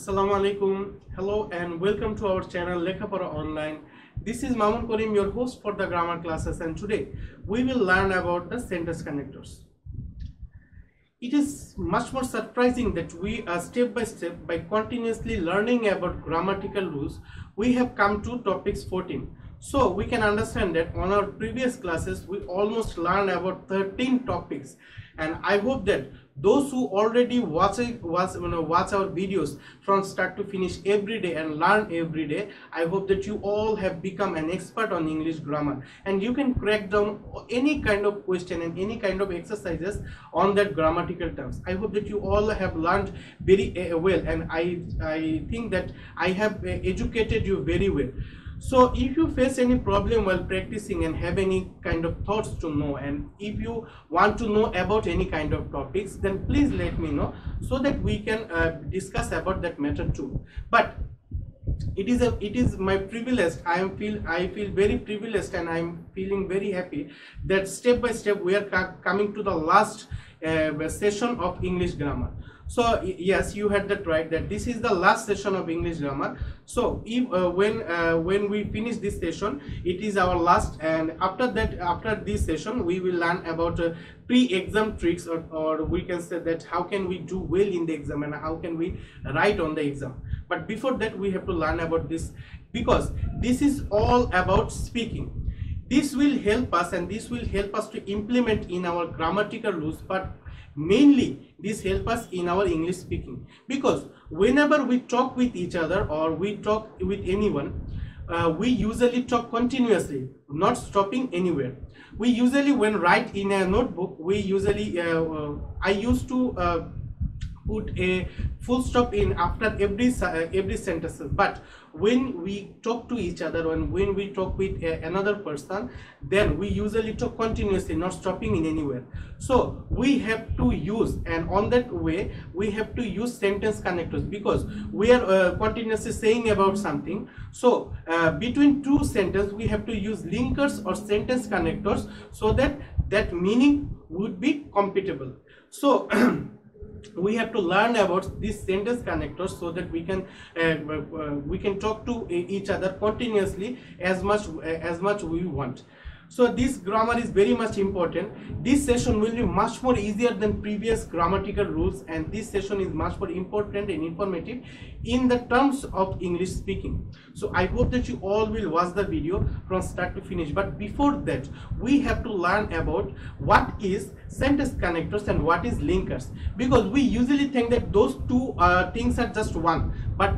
Assalamu alaikum. Hello and welcome to our channel Lekhapora Online. This is Mamun Karim, your host for the grammar classes, and today we will learn about the sentence connectors. It is much more surprising that we are step by step, by continuously learning about grammatical rules, we have come to topics 14. So we can understand that on our previous classes we almost learned about 13 topics, and I hope that those who already watch our videos from start to finish every day and learn every day, I hope that you all have become an expert on English grammar and you can crack down any kind of question and any kind of exercises on that grammatical terms. I hope that you all have learned very well, and I think that I have educated you very well. So if you face any problem while practicing and have any kind of thoughts to know, and if you want to know about any kind of topics, then please let me know so that we can discuss about that matter too. But it is my privilege. I feel very privileged, and I'm feeling very happy that step by step we are coming to the last session of English grammar. So yes, you had that right, that this is the last session of English grammar. So if when we finish this session, it is our last, and after that, after this session we will learn about pre-exam tricks, or we can say that how can we do well in the exam and how can we write on the exam. But before that we have to learn about this, because this is all about speaking. This will help us, and this will help us to implement in our grammatical rules, but mainly this helps us in our English speaking, because whenever we talk with each other or we talk with anyone, we usually talk continuously, not stopping anywhere. We usually, when write in a notebook, we usually I used to put a full stop in after every sentence, but when we talk to each other and when we talk with another person, then we usually talk continuously, not stopping in anywhere. So we have to use, and on that way we have to use sentence connectors, because we are continuously saying about something. So between two sentences we have to use linkers or sentence connectors, so that that meaning would be compatible. So we have to learn about these sentence connectors so that we can talk to each other continuously as much we want. So this grammar is very much important. This session will be much more easier than previous grammatical rules, and this session is much more important and informative in the terms of English speaking. So I hope that you all will watch the video from start to finish. But before that, we have to learn about what is sentence connectors and what is linkers, because we usually think that those two things are just one, but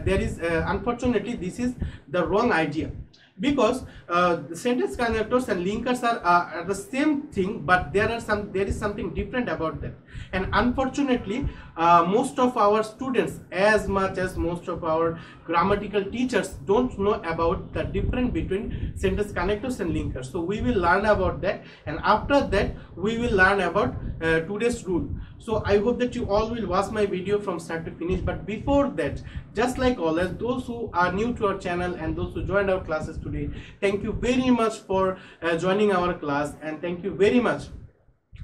there is unfortunately this is the wrong idea, because the sentence connectors and linkers are the same thing, but there is something different about that. And unfortunately most of our students, as much as most of our grammatical teachers, don't know about the difference between sentence connectors and linkers. So we will learn about that, and after that we will learn about today's rule. So I hope that you all will watch my video from start to finish. But before that, just like always, those who are new to our channel and those who joined our classes today, thank you very much for joining our class, and thank you very much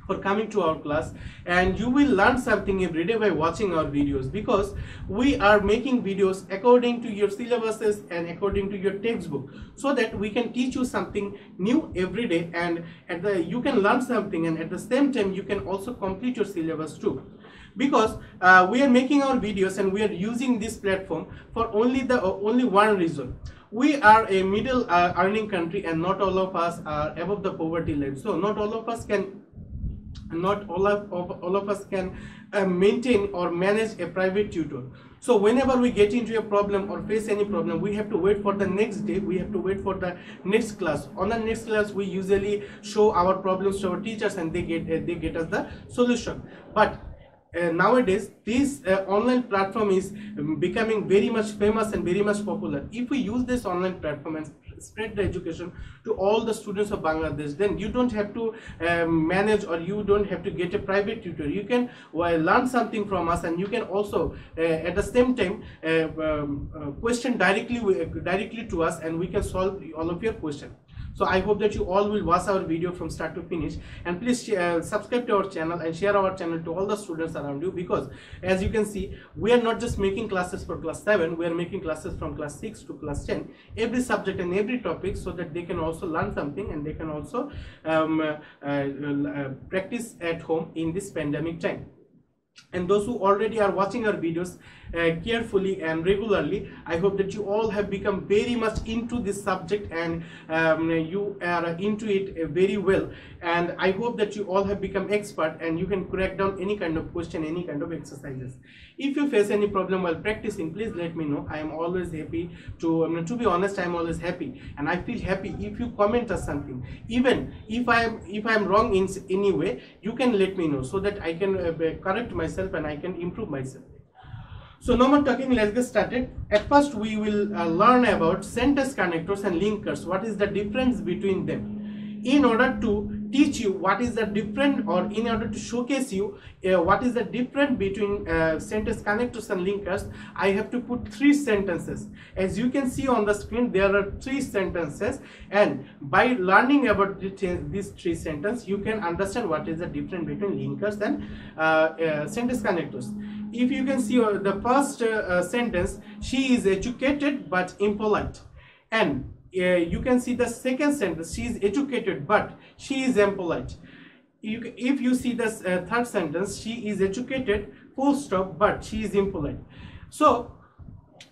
for coming to our class. And you will learn something every day by watching our videos, because we are making videos according to your syllabuses and according to your textbook, so that we can teach you something new every day, and you can learn something, and at the same time you can also complete your syllabus too. Because we are making our videos and we are using this platform for only one reason. We are a middle earning country, and not all of us are above the poverty line. So not all of us can maintain or manage a private tutor. So whenever we get into a problem or face any problem, we have to wait for the next day, we have to wait for the next class. On the next class we usually show our problems to our teachers, and they get us the solution. But nowadays this online platform is becoming very much famous and very much popular. If we use this online platform and spread the education to all the students of Bangladesh, then you don't have to manage, or you don't have to get a private tutor. You can learn something from us, and you can also at the same time question directly to us, and we can solve all of your questions. So I hope that you all will watch our video from start to finish, and please subscribe to our channel and share our channel to all the students around you, because as you can see, we are not just making classes for class 7, we are making classes from class 6 to class 10, every subject and every topic, so that they can also learn something and they can also practice at home in this pandemic time. And those who already are watching our videos carefully and regularly, I hope that you all have become very much into this subject, and you are into it very well, and I hope that you all have become expert and you can crack down any kind of question, any kind of exercises. If you face any problem while practicing, please let me know. I am always happy to be honest, I am always happy, and I feel happy if you comment us something. Even if I am wrong in any way, you can let me know, so that I can correct myself and I can improve myself. So no more talking, let's get started. At first we will learn about sentence connectors and linkers. What is the difference between them? In order to teach you what is the difference, or in order to showcase you what is the difference between sentence connectors and linkers, I have to put 3 sentences. As you can see on the screen, there are 3 sentences, and by learning about these 3 sentences, you can understand what is the difference between linkers and sentence connectors. If you can see the first sentence, she is educated but impolite, and you can see the second sentence, she is educated but she is impolite. If you see the third sentence, she is educated full stop but she is impolite. So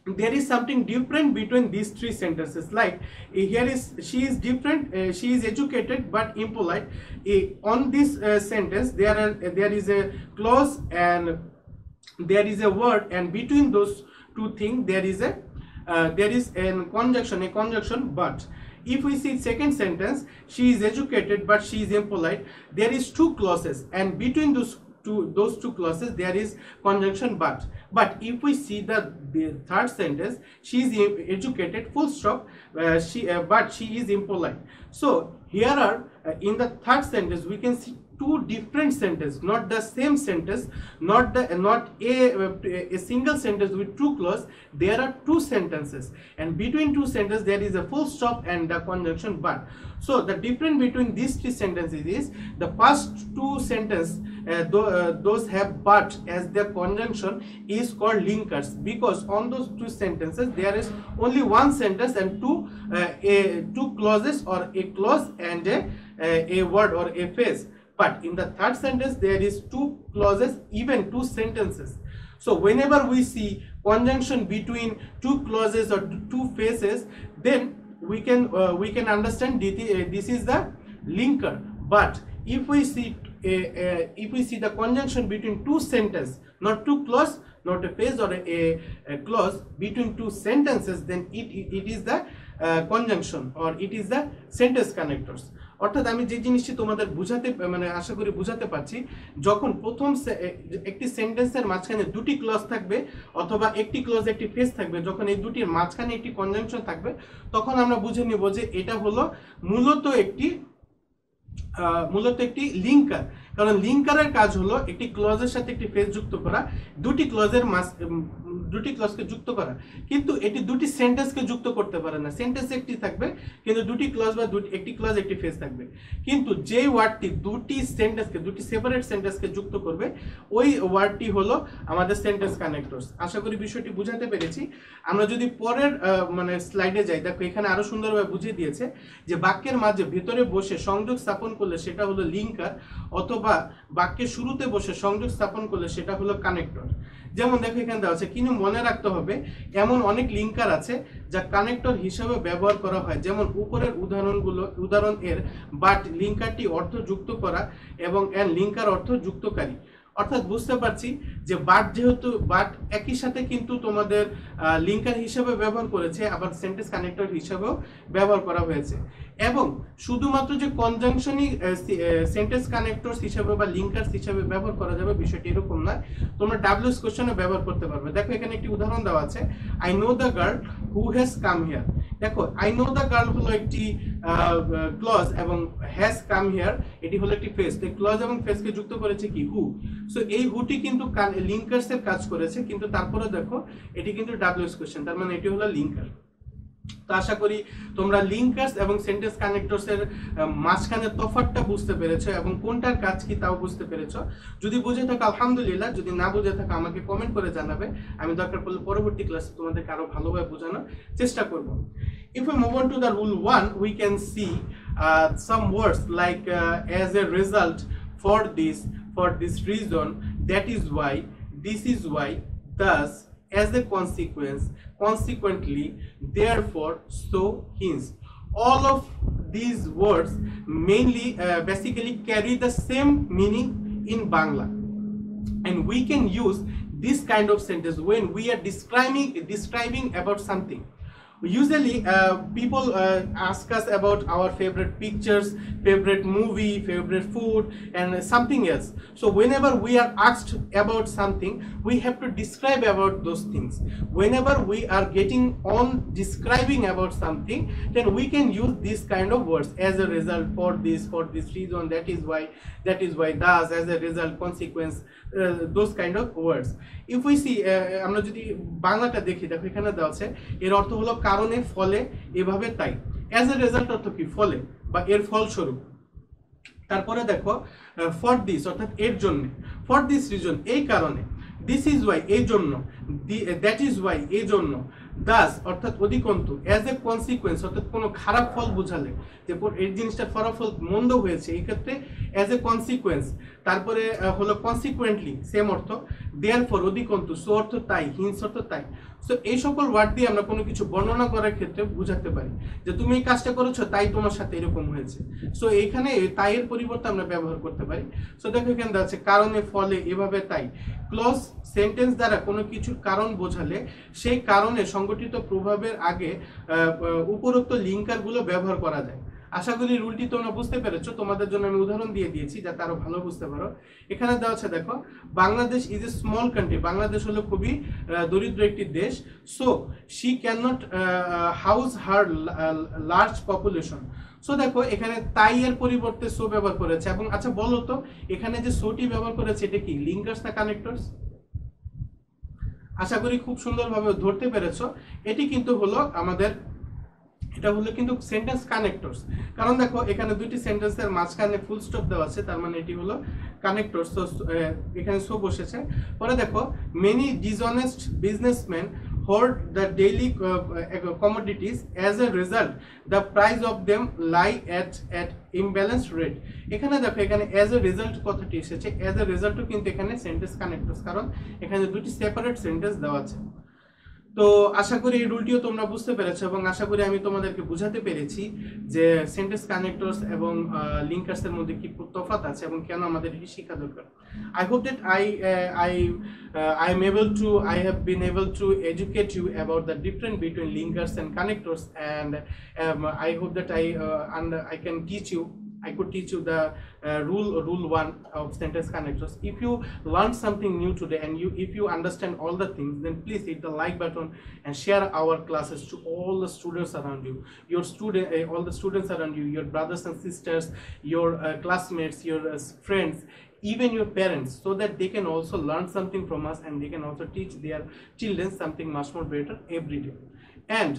there is something different between these 3 sentences. Like here is, she is different, she is educated but impolite. On this sentence there is a clause and there is a word, and between those 2 things there is a conjunction but. If we see second sentence, she is educated but she is impolite, there is 2 clauses, and between those two clauses there is conjunction but. But if we see the third sentence, she is educated full stop, but she is impolite. So here are in the third sentence we can see 2 different sentences, not the same sentence, not a single sentence with 2 clauses. There are 2 sentences, and between 2 sentences there is a full stop and the conjunction but. So the difference between these 3 sentences is the first 2 sentences, those have but as their conjunction, is called linkers, because on those 2 sentences there is only 1 sentence and 2 clauses, or a clause and a word or a phrase. But in the third sentence there is 2 clauses, even 2 sentences. So whenever we see conjunction between 2 clauses or 2 phrases, then we can understand this is the linker. But if we see the conjunction between 2 sentences, not 2 clause, not a phrase or a clause, between 2 sentences, then it is the conjunction, or it is the sentence connectors. অর্থাৎ আমি যে জিনিসটি তোমাদের বুঝাতে আশা করি বুঝাতে পারছি, যখন প্রথম একটি সেন্টেন্সের মাঝখানে 2টি ক্লজ থাকবে, অথবা একটি ক্লজ একটি ফ্রেজ থাকবে, যখন এই দুটির মাঝখানে একটি কনজাংশন থাকবে, তখন আমরা বুঝে নিব যে এটা হলো মূলত একটি লিঙ্কার। কারণ লিঙ্কারের কাজ হলো একটি ক্লজের সাথে একটি ফ্রেজ যুক্ত করা, 2টি ক্লজকে যুক্ত করা, কিন্তু এটি 2টি সেন্টেন্সকে যুক্ত করতে পারে না। সেন্টেন্স একটি থাকবে কিন্তু 2টি ক্লজ বা একটি ক্লজ একটি ফ্রেজ থাকবে, কিন্তু যে ওয়ার্ডটি 2টি সেপারেট সেন্টেন্সকে যুক্ত করবে, ওই ওয়ার্ডটি হলো আমাদের সেন্টেন্স কানেক্টরস। আশা করি বিষয়টি বুঝাতে পেরেছি। আমরা যদি পরের স্লাইডে যাই, দেখো এখানে আরো সুন্দরভাবে বুঝিয়ে দিয়েছে যে বাক্যের মাঝে ভেতরে বসে সংযোগ স্থাপন করলে সেটা হলো লিঙ্কার, অথবা বাক্যের শুরুতে বসে সংযোগ স্থাপন করলে সেটা হলো কানেক্টর। যেমন দেখো এখানে দেওয়া আছে, কিন্তু মনে রাখতে হবে এমন অনেক লিঙ্কার আছে যা কানেক্টর হিসাবে ব্যবহার করা হয়। যেমন উপরের উদাহরণ এর বাট লিঙ্কারটি অর্থ যুক্ত করা এবং এর লিঙ্কার অর্থ যুক্তকারী। অর্থাৎ বুঝতে পারছি যে বাট, যেহেতু বাট একই সাথে কিন্তু তোমাদের লিঙ্কার হিসাবে ব্যবহার করেছে, আবার সেন্টেন্স কানেক্টর হিসাবেও ব্যবহার করা হয়েছে। এবং শুধুমাত্র যে কনজাংশনই সেন্টেন্স কানেক্টরস হিসাবে বা লিঙ্কারস হিসাবে ব্যবহার করা যাবে, বিষয়টি এরকম নয়। তোমরা ডাব্লিউএস কোশ্চেনে ব্যবহার করতে পারবে। দেখো এখানে একটি উদাহরণ দেওয়া আছে, I know the girl who has come here. দেখো আই নো দ্য গার্ল হলো একটি ক্লজ এবং হ্যাজ কাম হিয়ার এটি হলো একটি ফ্রেজ। তো ক্লজ এবং ফ্রেজকে যুক্ত করেছে কি, হু। সো এই হুটি কিন্তু লিঙ্কারস এর কাজ করেছে, কিন্তু তারপরে দেখো এটি কিন্তু ডাব্লিউএস কোশ্চেন, তার মানে এটি হলো লিঙ্কার। তো আশা করি তোমরা লিঙ্কার্স এবং সেন্টেন্স কানেক্টরস এর মাঝখানে তফাৎটা বুঝতে পেরেছো এবং কোনটার কাজ কি তাও বুঝতে পেরেছো। যদি বুঝে থাকো আলহামদুলিল্লাহ, যদি না বুঝে থাকো আমাকে কমেন্ট করে জানাবে, আমি দরকার পড়লে পরবর্তী ক্লাসে তোমাদেরকে আরো ভালোভাবে বোঝানোর চেষ্টা করব। If we move on to the rule 1, we can see some words like as a result, for this reason, that is why, this is why, thus, as a consequence, consequently, therefore, so, hence. All of these words mainly basically carry the same meaning in Bangla, and we can use this kind of sentence when we are describing about something. Usually people ask us about our favorite pictures, favorite movie, favorite food, and something else. So whenever we are asked about something, we have to describe about those things. Whenever we are getting on describing about something, then we can use this kind of words: as a result, for this reason, that is why, thus, as a result, consequence, those kind of words. If we see আমরা যদি বাংলাটা দেখি, দেখো এখানে দেওয়া আছে এর অর্থ হলো কারণে, ফলে, এভাবে, তাই। অ্যাজ এ রেজাল্ট অর্থ কি? ফলে বা এর ফলস্বরূপ। তারপরে দেখো ফর দিস অর্থাৎ এর জন্য, ফর দিস রিজন এই কারণে, দিস ইজ ওয়াই এই জন্য, দ্যাট ইজ ওয়াই এই জন্য, দাস অর্থাৎ অধিকন্তু, অ্যাজ এ কনসিকুয়েন্স অর্থাৎ কোনো খারাপ ফল বোঝালে, যে এই জিনিসটার ফলাফল মন্দ হয়েছে, এই ক্ষেত্রে অ্যাজ এ কনসিকুয়েন্স। তারপরে হলো কনসিকুয়েন্টলি, সেম অর্থ, দেয়ারফর অধিকন্তু, সো অর্থ তাই, হিন্স অর্থ তাই। সো এই সকল ওয়ার্ড দিয়ে আমরা কোনো কিছু বর্ণনা করার ক্ষেত্রে বুঝাতে পারি যে তুমি এই কাজটা করেছো তাই তোমার সাথে এরকম হয়েছে। সো এইখানে তাই এর পরিবর্তে আমরা ব্যবহার করতে পারি। সো দেখো এখানে দেওয়া আছে কারণে, ফলে, এভাবে, তাই। ক্লজ সেন্টেন্স দ্বারা কোনো কিছুর কারণ বোঝালে সেই কারণে সংগঠিত প্রভাবের আগে উপরোক্ত লিঙ্কারগুলো ব্যবহার করা যায়। আশা করি রুলটি তোমরা বুঝতে পেরেছো। তোমাদের জন্য আমি উদাহরণ দিয়ে দিয়েছি যাতে আরো ভালো বুঝতে পারো। এখানে দেওয়া আছে দেখো, Bangladesh is a small country, Bangladesh হলো খুবই দরিদ্র একটি দেশ। So she can not house her large population. So দেখো এখানে তাই এর পরিবর্তে সো ব্যবহার করেছে। এবং আচ্ছা বলো তো এখানে যে সোটি ব্যবহার করেছে এটা কি লিঙ্কার্স না কানেক্টরস? আশা করি খুব সুন্দরভাবে ধরতে পেরেছো। এটি কিন্তু হলো আমাদের, এটা হলো কিন্তু সেন্টেন্স কানেক্টরস। কারণ দেখো এখানে দুইটি সেন্টেন্সের মাঝখানে ফুল স্টপ দেওয়া আছে, তার মানে এটি হলো কানেক্টরস। তো এখানে সো বসেছে। পরে দেখো many dishonest businessman hoard the daily commodities, as a result the price of them lie at imbalanced rate. এখানে দেখো এখানে as a result কথাটি এসেছে, as a result কিন্তু এখানে সেন্টেন্স কানেক্টরস, কারণ এখানে দুটি সেপারেট সেন্টেন্স দেওয়া আছে। তো আশা করি এই রুলটিও তোমরা বুঝতে পেরেছো এবং আশা করি আমি তোমাদেরকে বুঝাতে পেরেছি যে সেন্টেন্স কানেক্টরস এবং লিঙ্কার্সের মধ্যে কি তফাৎ আছে এবং কেন আমাদের এটি শেখা দরকার। I hope that I have been able to educate you about the difference between linkers and connectors, and I hope that I can teach you. I could teach you the rule 1 of sentence connectors. If you learn something new today and if you understand all the things, then please hit the like button and share our classes to all the students around you, all the students around you, your brothers and sisters, your classmates, your friends, even your parents, so that they can also learn something from us and they can also teach their children something much more better every day. And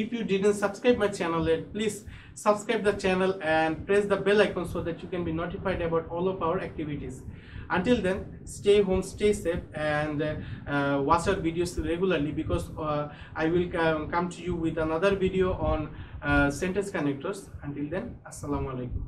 if you didn't subscribe my channel yet, please subscribe the channel and press the bell icon so that you can be notified about all of our activities. Until then, stay home, stay safe, and watch our videos regularly, because I will come to you with another video on sentence connectors. Until then, assalamu alaikum.